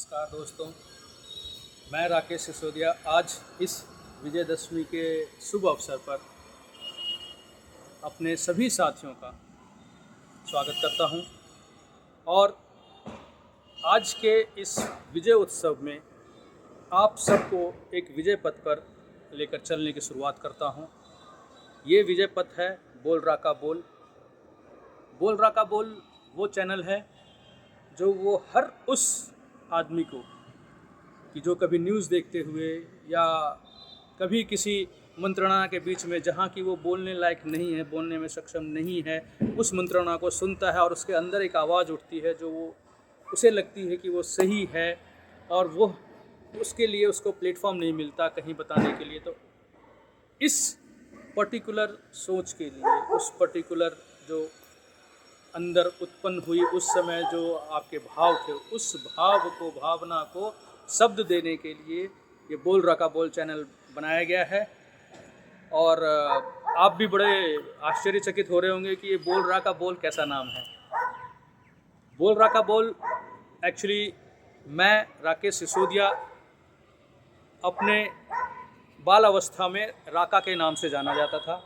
नमस्कार दोस्तों, मैं राकेश सिसोदिया आज इस विजयदशमी के शुभ अवसर पर अपने सभी साथियों का स्वागत करता हूं और आज के इस विजय उत्सव में आप सबको एक विजय पथ पर लेकर चलने की शुरुआत करता हूं। ये विजय पथ है बोल राका बोल। बोल राका बोल वो चैनल है जो वो हर उस आदमी को कि जो कभी न्यूज़ देखते हुए या कभी किसी मंत्रणा के बीच में जहाँ की वो बोलने लायक नहीं है, बोलने में सक्षम नहीं है, उस मंत्रणा को सुनता है और उसके अंदर एक आवाज़ उठती है जो वो उसे लगती है कि वो सही है और वो उसके लिए उसको प्लेटफॉर्म नहीं मिलता कहीं बताने के लिए। तो इस पर्टिकुलर सोच के लिए, उस पर्टिकुलर जो अंदर उत्पन्न हुई उस समय जो आपके भाव थे, उस भाव को, भावना को शब्द देने के लिए ये बोल राका बोल चैनल बनाया गया है। और आप भी बड़े आश्चर्यचकित हो रहे होंगे कि ये बोल राका बोल कैसा नाम है। बोल राका बोल एक्चुअली मैं राकेश सिसोदिया अपने बाल अवस्था में राका के नाम से जाना जाता था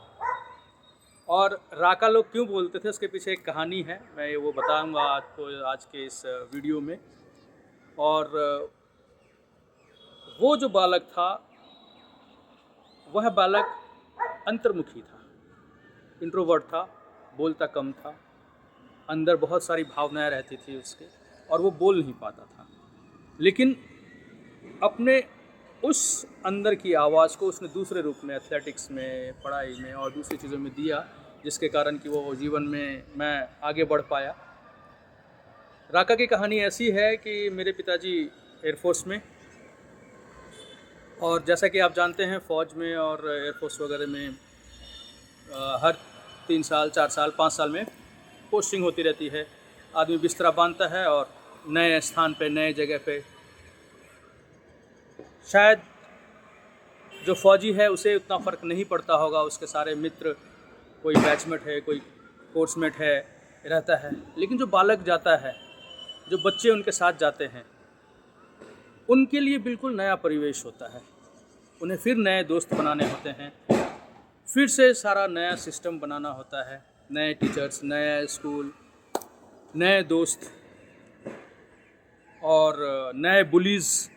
और राका लोग क्यों बोलते थे उसके पीछे एक कहानी है, मैं वो बताऊंगा आपको आज के इस वीडियो में। और वो जो बालक था वह बालक अंतर्मुखी था, इंट्रोवर्ट था, बोलता कम था, अंदर बहुत सारी भावनाएं रहती थी उसके और वो बोल नहीं पाता था। लेकिन अपने उस अंदर की आवाज़ को उसने दूसरे रूप में एथलेटिक्स में, पढ़ाई में और दूसरी चीज़ों में दिया, जिसके कारण कि वो जीवन में मैं आगे बढ़ पाया। राका की कहानी ऐसी है कि मेरे पिताजी एयरफोर्स में, और जैसा कि आप जानते हैं फ़ौज में और एयरफोर्स वगैरह में हर 3 साल, 4 साल, 5 साल में पोस्टिंग होती रहती है। आदमी बिस्तरा बांधता है और नए स्थान पे, नए जगह पे। शायद जो फ़ौजी है उसे उतना फ़र्क नहीं पड़ता होगा, उसके सारे मित्र, कोई बैचमेट है, कोई कोर्समेट है, रहता है। लेकिन जो बालक जाता है, जो बच्चे उनके साथ जाते हैं, उनके लिए बिल्कुल नया परिवेश होता है। उन्हें फिर नए दोस्त बनाने होते हैं, फिर से सारा नया सिस्टम बनाना होता है, नए टीचर्स, नया स्कूल, नए दोस्त और नए बुलीज़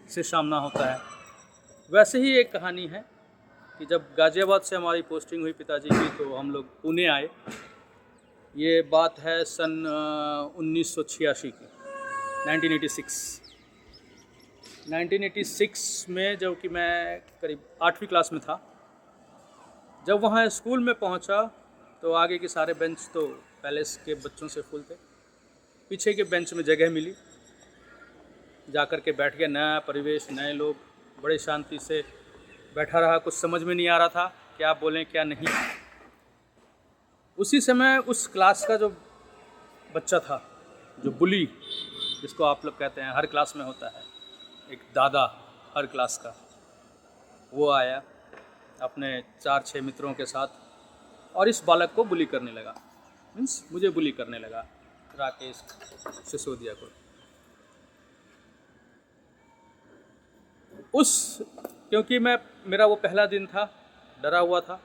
से सामना होता है। वैसे ही एक कहानी है कि जब गाज़ियाबाद से हमारी पोस्टिंग हुई पिताजी की तो हम लोग पुणे आए। ये बात है सन 1986 की, 1986 में, जब कि मैं करीब 8वीं क्लास में था। जब वहाँ स्कूल में पहुँचा तो आगे के सारे बेंच तो पैलेस के बच्चों से फुल थे, पीछे के बेंच में जगह मिली, जाकर के बैठ गया। नया परिवेश, नए लोग, बड़े शांति से बैठा रहा। कुछ समझ में नहीं आ रहा था क्या बोलें क्या नहीं। उसी समय उस क्लास का जो बच्चा था, जो बुली जिसको आप लोग कहते हैं, हर क्लास में होता है एक दादा हर क्लास का, वो आया अपने 4-6 मित्रों के साथ और इस बालक को बुली करने लगा। मीन्स मुझे बुली करने लगा, राकेश सिसोदिया को। क्योंकि मेरा वो पहला दिन था, डरा हुआ था,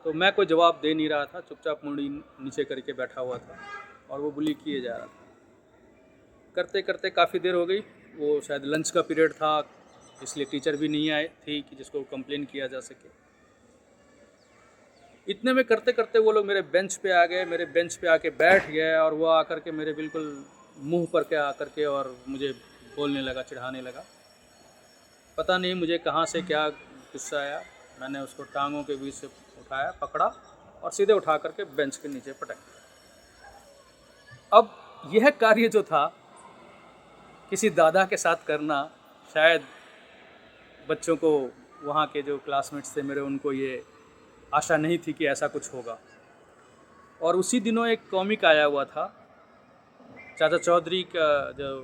तो मैं कोई जवाब दे नहीं रहा था, चुपचाप मुंडी नीचे करके बैठा हुआ था और वो बुली किए जा रहा था। करते करते काफ़ी देर हो गई। वो शायद लंच का पीरियड था, इसलिए टीचर भी नहीं आए थी कि जिसको कंप्लेन किया जा सके। इतने में करते करते वो लोग मेरे बेंच पे आ गए, मेरे बेंच पे आके बैठ गए और वो आकर के मेरे बिल्कुल मुंह पर के आकर के और मुझे बोलने लगा, चिढ़ाने लगा। पता नहीं मुझे कहाँ से क्या गुस्सा आया, मैंने उसको टांगों के बीच से उठाया, पकड़ा और सीधे उठा करके बेंच के नीचे पटक दिया। अब यह कार्य जो था किसी दादा के साथ करना, शायद बच्चों को, वहाँ के जो क्लासमेट्स थे मेरे, उनको ये आशा नहीं थी कि ऐसा कुछ होगा। और उसी दिनों एक कॉमिक आया हुआ था, चाचा चौधरी का जो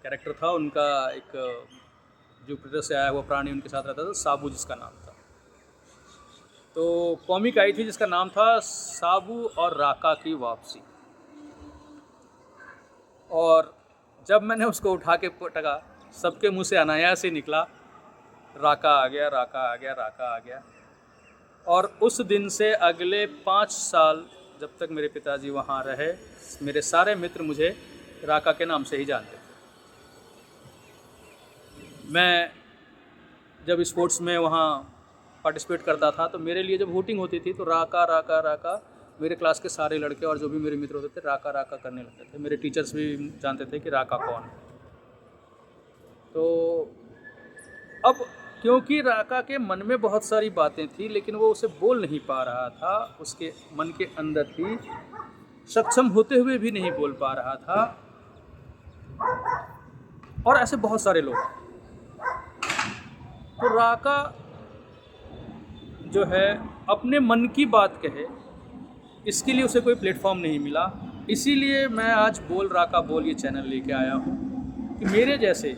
कैरेक्टर था उनका, एक जुपिटर से आया हुआ प्राणी उनके साथ रहता था, साबू जिसका नाम था। तो कॉमिक आई थी जिसका नाम था साबू और राका की वापसी। और जब मैंने उसको उठा के पटका, सबके मुंह से अनायास ही निकला, राका आ गया, राका आ गया, राका आ गया। और उस दिन से अगले 5 साल जब तक मेरे पिताजी वहाँ रहे, मेरे सारे मित्र मुझे राका के नाम से ही जानते थे। मैं जब स्पोर्ट्स में वहाँ पार्टिसिपेट करता था तो मेरे लिए जब वोटिंग होती थी तो राका राका राका, मेरे क्लास के सारे लड़के और जो भी मेरे मित्र होते थे राका राका करने लगते थे। मेरे टीचर्स भी जानते थे कि राका कौन है। तो अब क्योंकि राका के मन में बहुत सारी बातें थी लेकिन वो उसे बोल नहीं पा रहा था, उसके मन के अंदर थी, सक्षम होते हुए भी नहीं बोल पा रहा था। और ऐसे बहुत सारे लोग। तो राका जो है अपने मन की बात कहे, इसके लिए उसे कोई प्लेटफॉर्म नहीं मिला। इसीलिए मैं आज बोल राका बोल ये चैनल लेके आया हूँ कि मेरे जैसे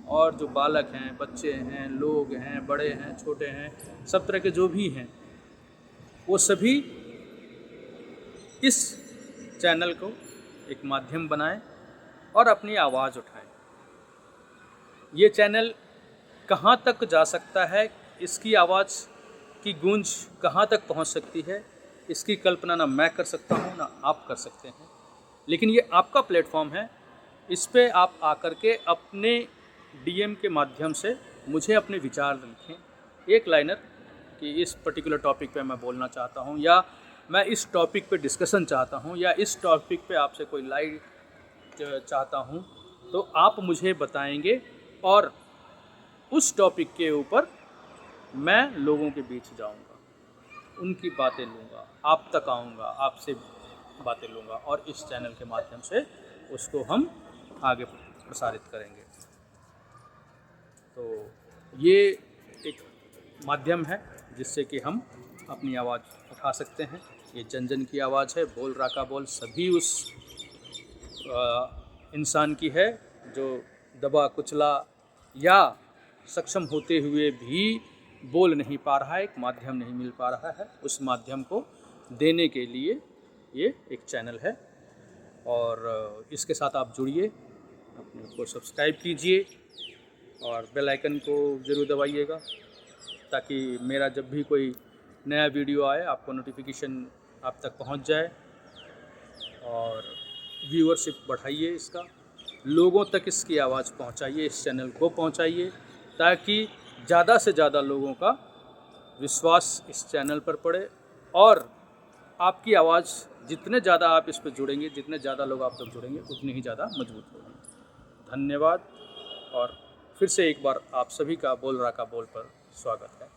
और जो बालक हैं, बच्चे हैं, लोग हैं, बड़े हैं, छोटे हैं, सब तरह के जो भी हैं, वो सभी इस चैनल को एक माध्यम बनाएं और अपनी आवाज़ उठाएं। ये चैनल कहाँ तक जा सकता है, इसकी आवाज़ की गूंज कहाँ तक पहुँच सकती है, इसकी कल्पना ना मैं कर सकता हूँ ना आप कर सकते हैं। लेकिन ये आपका प्लेटफॉर्म है, इस पे आप आकर के अपने डीएम के माध्यम से मुझे अपने विचार लिखें, एक लाइनर कि इस पर्टिकुलर टॉपिक पे मैं बोलना चाहता हूँ, या मैं इस टॉपिक पे डिस्कशन चाहता हूँ, या इस टॉपिक पे आपसे कोई लाइव चाहता हूँ, तो आप मुझे बताएंगे और उस टॉपिक के ऊपर मैं लोगों के बीच जाऊँगा, उनकी बातें लूँगा, आप तक आऊँगा, आपसे बातें लूँगा और इस चैनल के माध्यम से उसको हम आगे प्रसारित करेंगे। तो ये एक माध्यम है जिससे कि हम अपनी आवाज़ उठा सकते हैं। ये जन जन की आवाज़ है, बोल राका बोल सभी उस इंसान की है जो दबा कुचला या सक्षम होते हुए भी बोल नहीं पा रहा है, एक माध्यम नहीं मिल पा रहा है। उस माध्यम को देने के लिए ये एक चैनल है और इसके साथ आप जुड़िए, अपने को सब्सक्राइब कीजिए और बेल आइकन को ज़रूर दबाइएगा ताकि मेरा जब भी कोई नया वीडियो आए आपको नोटिफिकेशन आप तक पहुंच जाए। और व्यूअरशिप बढ़ाइए, इसका लोगों तक इसकी आवाज़ पहुंचाइए, इस चैनल को पहुंचाइए ताकि ज़्यादा से ज़्यादा लोगों का विश्वास इस चैनल पर पड़े और आपकी आवाज़ जितने ज़्यादा आप इस पर जुड़ेंगे, जितने ज़्यादा लोग आप तक जुड़ेंगे, उतनी ही ज़्यादा मजबूत होगी। धन्यवाद और फिर से एक बार आप सभी का बोल राका बोल पर स्वागत है।